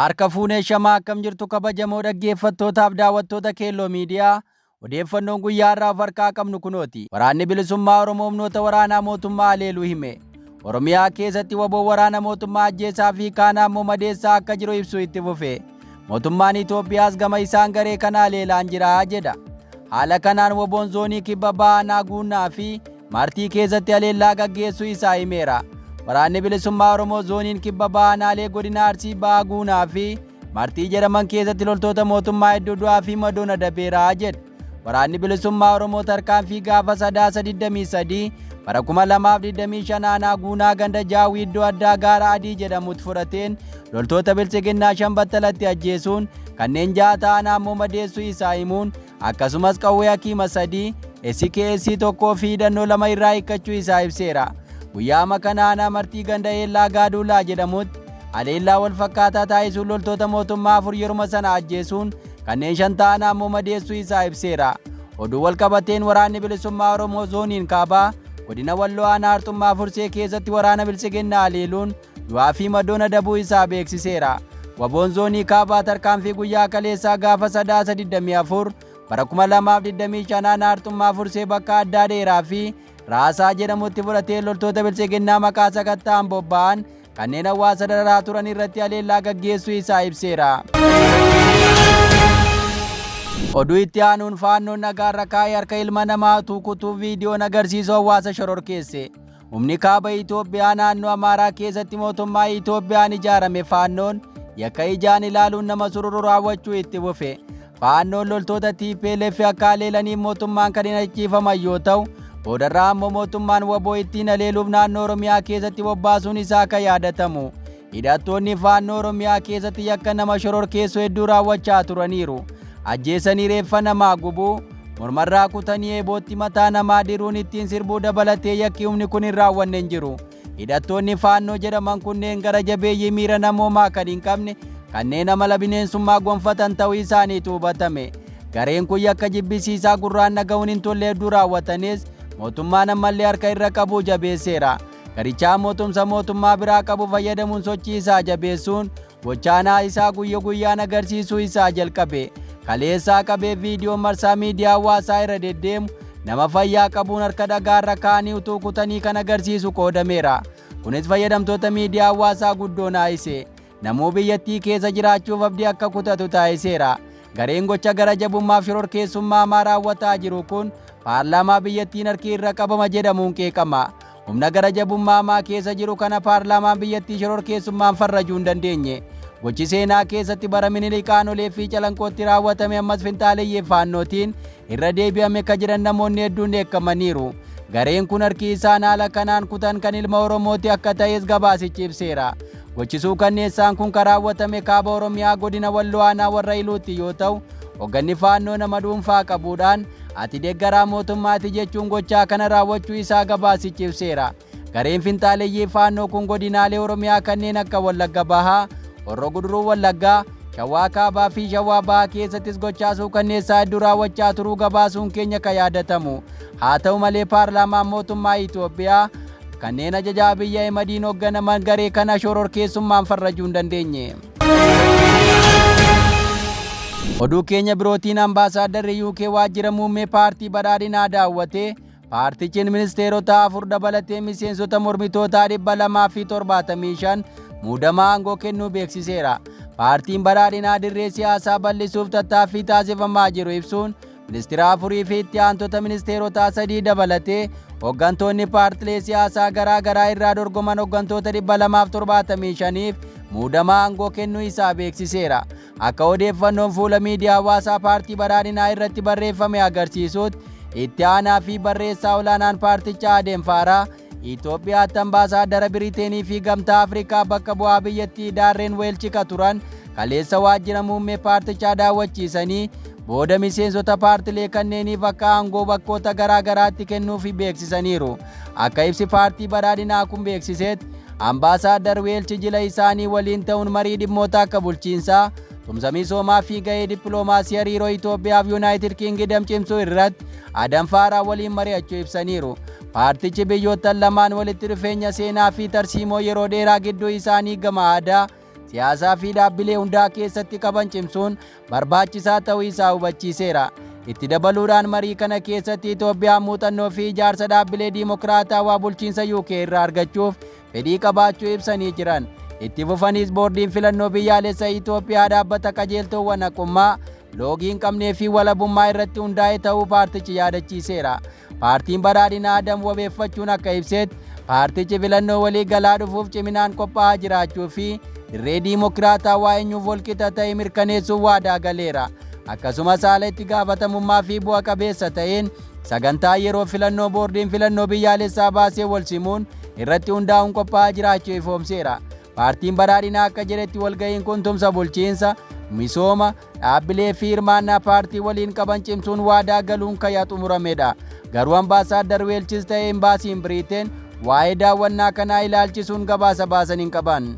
Harka fuunee shamaa akkam jirtu kabajamoo dhaggeeffattootaaf daawwattoota Kello miidiyaa odeeffannoon guyyaa irraa harkaa qabnu kunooti. Waraanni bilisummaa Oromoo humnoota waraanaa mootummaa haleeluu hime. Oromiyaa keessatti waboo waraana mootummaa ajjeesaa fi kaanaa immoo madeessaa akka jiru ibsu itti fufe. Mootummaan Itoophiyaas gama isaan garee kana haleelaan jira jedha. Haala kanaan waboon zoonii kibba bahaa guunnaa fi martii keessatti haleellaa gaggeessuu isaa himeera. Waraanni bilisummaa Oromoo zooniin kibba bahaa godina Arsii bahaa guunnaa fi martii jedhaman keessatti loltoota mootummaa hedduu du'aa fi madoon adabeera jedha. Waraanni bilisummaa Oromoo tarkaanfii gaafa sadaasa 23 bara 2025 guunnaa ganda jaawii iddoo addaa gaara adii jedhamutti fudhateen loltoota bilchiginnaa 5 battalatti ajjeesuun kanneen 6 ta'an ammoo madeessuu isaa himuun akkasumas qawwee hakiima 3 SKS 1 fi hidhannoo 2 irraa hiikkachuu isaa ibseera. Guyyaa kanaan martii ganda haleellaa Abadulla jedhamutti haleellaa wal fakkaataa taasisuun loltoota mootummaa 4 yeruma sana ajjeesuun kanneen 5 ta'an ammoo madeessuu isaa ibseera. Oduu wal qabateen waraanni bilisummaa Oromoo zooniin kaabaa godina Walloo aanaa Arxummaa Fursee keessatti waraana bilchiginnaa haleeluun du'aa fi madoon adabuu isaa beeksiseera. Waboon zoonii kaabaa tarkaanfii guyyaa kaleessaa gaafa sadaasa 24 bara 2025 Arxummaa Fursee bakka addaa dheeraa fi raasaa jedhamutti fudhatee loltoota bilchiginnaa maqaa sakatta'an bobba'an kanneen hawaasa dararaa turan irratti haleellaa gaggeessuu isaa ibseera. Oduu itti aanuun faannoon nagaarra kaa'ee harka ilma namaa tukutuu viidiyoon agarsiisu hawaasa shororkeesse. Humni kaaba Itoophiyaa naannoo Amhara keessatti mootummaa Itoophiyaan ijaarame faannoon yakka ijaan ilaaluun nama sururu raawwachuu itti fufe. Faannoon loltoota Tplf akka haleelaniif mootummaan kan hinachiifaman yoo ta'u, boodarraa ammoo mootummaan waboo ittiin haleeluuf naannoo Oromiyaa keessatti bobbaasuun isaa kan yaadatamu. Hidhattoonni faannoo Oromiyaa keessatti yakka nama shororkeessu hedduu raawwachaa turaniiru. Ajjeesanii reeffa namaa gubuu, mormarraa kutanii eebootti mataa namaa diruun ittiin sirbuu dabalatee yakki humni kun hin raawwanne hin jiru. Hidhattoonni faannoo jedhaman kunneen gara jabeeyyii miira namoomaa kan hin qabne kanneen amala bineensummaa gonfatan ta'uu isaaniitu hubatame. Gareen kun yakka jibbisiisaa gurraan dhaga'uun hin tolle hedduu raawwatanis mootummaan ammallee harka irra qabu jabeesseera. Garichaa mootummaa biraa qabu fayyadamuun sochii isaa jabeessuun gochaanaa isaa guyyaan agarsiisuu isaa jalqabe. Kaleessaa qabee viidiyoon marsaa miidiyaa hawaasaa irra deddeemu nama fayyaa qabuun harka dhagaarra kaanii utuu kutanii kan agarsiisu qoodameera. Kunis fayyadamtoota miidiyaa hawaasaa guddoo naasise. Namuu biyyattii keessa jiraachuuf abdii akka kutatu taasiseera. Gareen gocha gara jabummaaf shororkeessummaa hamaa raawwataa jiru kun paarlaamaa biyyattiin harki irra qabama jedhamuun qeeqama. Humna gara jabummaa hamaa keessa jiru kana paarlaamaan biyyattii shororkeessummaan farrajuu hin dandeenye. Gochi seenaa keessatti bara Minilik Aanolee fi Calanqootti raawwatame ammas finxaaleeyyii faannootiin irra deebi'ame kan jiran namoonni hedduun dheekkamaniiru. Gareen kun harki isaan haala kanaan kutan kan ilma Oromooti akka ta'es gabaasichi ibseera. Gochisuu kanneessaan kun kan raawwatame kaaba Oromiyaa godina Walloo aanaa warra Iluutti yoo ta'u, hoogganni faannoo nama dhuunfaa qabuudhaan ati deeggaraa mootummaati jechuun gochaa kana raawwachuu isaa gabaasichi ibseera. Gareen finxaaleeyyii faannoo kun godinaalee Oromiyaa kanneen akka Wallagga Bahaa, Horroo Guduruu Wallaggaa, Shawaa Kaabaa fi Shawaa Bahaa keessattis gochaasuu kanneessaa hedduu raawwachaa turuu gabaasuun keenya kan yaadatamu. Haa ta'u malee paarlaamaan mootummaa Itoophiyaa kanneen ajajaa biyya Ahmediin hoogganaman garee kana shororkeessummaan farrajuu hin dandeenye. Oduu keenya birootiin ambaasaaddarri UK waajjira muummee paartii badhaadhinaa daawwatee paartichiin ministeerota 4 dabalatee miseensota mormitootaa 275 muudamaa aangoo kennuu beeksiseera. Paartiin badhaadhinaa dirree siyaasaa bal'isuuf tattaaffii taasifamaa jiru ibsuun ministeera 4 fi itti aantota ministeerota 3 dabalatee hooggantoonni paartilee siyaasaa garaa garaa irraa dorgoman hooggantoota 275f muudamaa aangoo kennuu isaa beeksiseera. Akka odeeffannoon fuula miidiyaa hawaasaa paartii badhaadhinaa irratti barreeffame agarsiisutti itti aanaa fi barreessaa olaanaan paartichaa adeemfaaraa Itoophiyaatti ambaasaadara Biriteenii fi Gamtaa Afrikaa bakka bu'aa biyyattii Daarreen Weelchika turan kaleessa waajjira muummee paartichaa daawwachiisanii booda miseensota paartilee kanneeniif akka aangoo bakkoota garaa garaatti kennuufi beeksisaniiru. Akka ibsi paartii badhaadhinaa kun beeksisetti ambaasaadar Weelchi jila isaanii waliin ta'uun marii dhimmoota akka bulchiinsaa, tumsa misoomaa fi gahee dippiloomaasii hariiroo Itoophiyaa fi Yuunaayitid Kingdom cimsuu irratti adanfaaraa waliin mari'achuu ibsaniiru. Paartichi biyyoottan lamaan walitti dhufeenya seenaa fi tarsiimoo yeroo dheeraa gidduu isaanii gama aadaa, siyaasaa fi dhaabbilee hundaa keessatti qaban cimsuun barbaachisaa ta'uu isaa hubachiiseera. Itti dabaluudhaan marii kana keessatti Itoophiyaan muuxannoo fi ijaarsa dhaabbilee diimokiraatawaa bulchiinsa UK irraa argachuuf fedhii qabaachuu ibsanii jiran. Itti fufanis boordiin filannoo biyyaalessa Itoophiyaa dhaabbata qajeeltowwan haqummaa loogii hin qabnee fi walabummaa irratti hundaa'e ta'uu paartichi yaadachiiseera. Paartiin badhaadhinaa Adam wabeeffachuun akka ibsetti paartichi filannoo walii galaa dhufuuf ciminaan qophaa'aa jiraachuu fi dirree diimokiraatawaa eenyuuf walqixa ta'e mirkaneessuuf waadaa galeera. Akkasumas haala itti gaafatamummaa fi bu'a qabeessa ta'een sagantaa yeroo filannoo boordiin filannoo biyyaalessaa baasee wal simuun irratti hundaa'uun qophaa'aa jiraachuu ifoomseera. Paartiin badhaadhinaa akka jedhetti walga'iin kun tumsa bulchiinsa, misooma, dhaabbilee fi hirmaannaa paartii waliin qaban cimsuun waadaa galuun kan xumuramedha. Garuu ambaasaaddar Weelchis ta'ee imbaasiin Biriteen waa'ee daawwannaa kanaa ilaalchisuun gabaasa baasan hin qaban.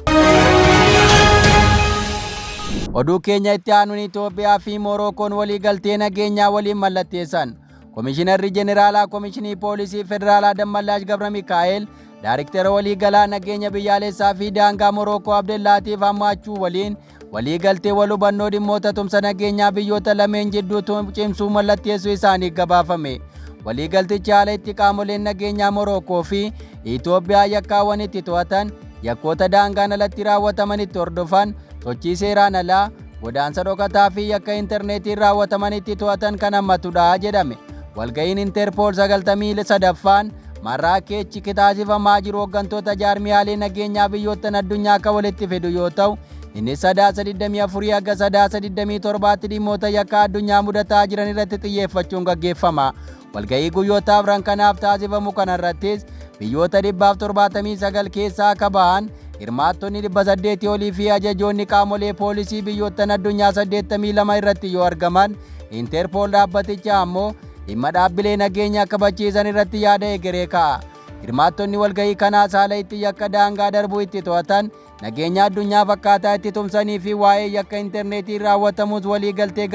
Oduu keenya itti aanuun Itoophiyaa fi Morookoon walii galtee nageenyaa waliin mallatteessan. Komishinarri Jeneraalaa Komishinii Poolisii Federaalaa Dammallaash Gebremichael Daariktara walii galaa nageenya biyyaalessaa fi daangaa Morookoo Abdullaatiif hammaachuu waliin walii galtee wal hubannoo dhimmoota tumsa nageenyaa biyyoota lameen jidduutti cimsuu mallatteessuu isaanii gabaafame. Walii galtichi haala itti qaamoleen nageenyaa Morookoo fi Itoophiyaa yakkaawwan itti to'atan, yakkoota daangaan alatti raawwataman itti hordofan, sochii seeraan alaa, godaansa dhokataa fi yakka intarneetiin raawwataman itti to'atan kan hammatudha jedhame. Walga'iin Interpool 93ffaan Marraakeechi kitaasifamaa jiru hooggantoota jaarmiyaalee nageenyaa biyyoottan addunyaa akka walitti fidu yoo ta'u, innis sadaasa 24 hanga sadaasa 27tti dhimmoota yakka addunyaa mudataa jiran irratti xiyyeeffachuun gaggeeffama. Walga'ii guyyoota afran kanaaf taasifamu kanarrattis biyyoota 179 keessaa akka ba'an hirmaattonni 800 olii fi ajajoonni qaamolee poolisii biyyoottan addunyaa 82 irratti yoo argaman, Interpool dhaabbaticha ammoo dhimma dhaabbilee nageenya kabachiisan irratti yaada egeree kaa'a. Hirmaattonni walga'ii kanaas haala itti yakka daangaa darbuu itti to'atan, nageenya addunyaa fakkaataa itti tumsanii fi waa'ee yakka intarneetiin raawwatamus walii galtee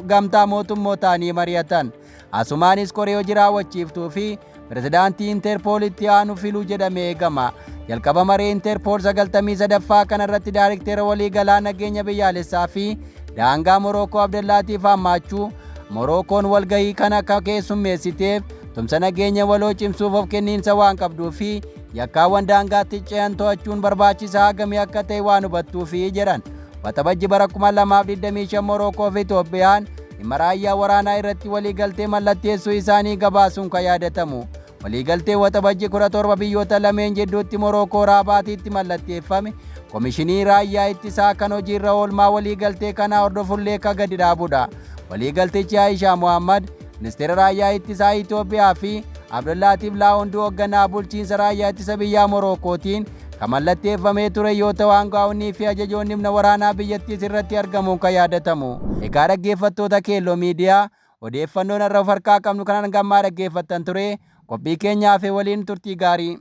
gamtaa mootummootaanii mari'atan. Asumaanis koree hojii raawwachiiftuu fi pirezidaantii Interpool itti aanu filuu jedhamee eegama. Jalqaba maree Interpool 93ffaa kanarratti daariktera walii galaa nageenya biyyaalessaa fi daangaa Morookoo Abdullaatiif hammaachuu Morookoon walga'ii kana akka keessummeessiteef tumsa nageenya waloo cimsuuf of kenniinsa waan qabduu fi yakkaawwan daangaatti ce'an to'achuun barbaachisaa hagamii akka ta'e waan hubattuufi jedhan. Waxabajji bara 2025 Morookoo fi Itoophiyaan dhimma raayyaa waraanaa irratti waliigaltee mallatteessuu isaanii gabaasuun kan yaadatamu. Waliigaltee waxabajji 17 biyyoota lameen jidduutti Morookoo Raabaatiitti mallatteeffame. Komishinii raayyaa ittisaa kan hojiirra oolmaa waliigaltee kanaa hordofullee kan gadi dhaabudha. Waliigaltichi Aishaa Mohammed ministeera raayyaa ittisaa Itoophiyaa fi Abdullaatiif Laawunduu hoogganaa bulchiinsa raayyaa ittisa biyyaa Morookootiin kan mallatteeffamee ture yoo ta'u aangaa'onnii fi ajajoonni humna waraanaa biyyattiis irratti argamuun kan yaadatamu. Egaa dhaggeeffattoota Kello miidiyaa odeeffannoon har'a of harkaa qabnu kanaan gammaa dhaggeeffattan ture. Qophii keenyaaf waliin turtii gaarii.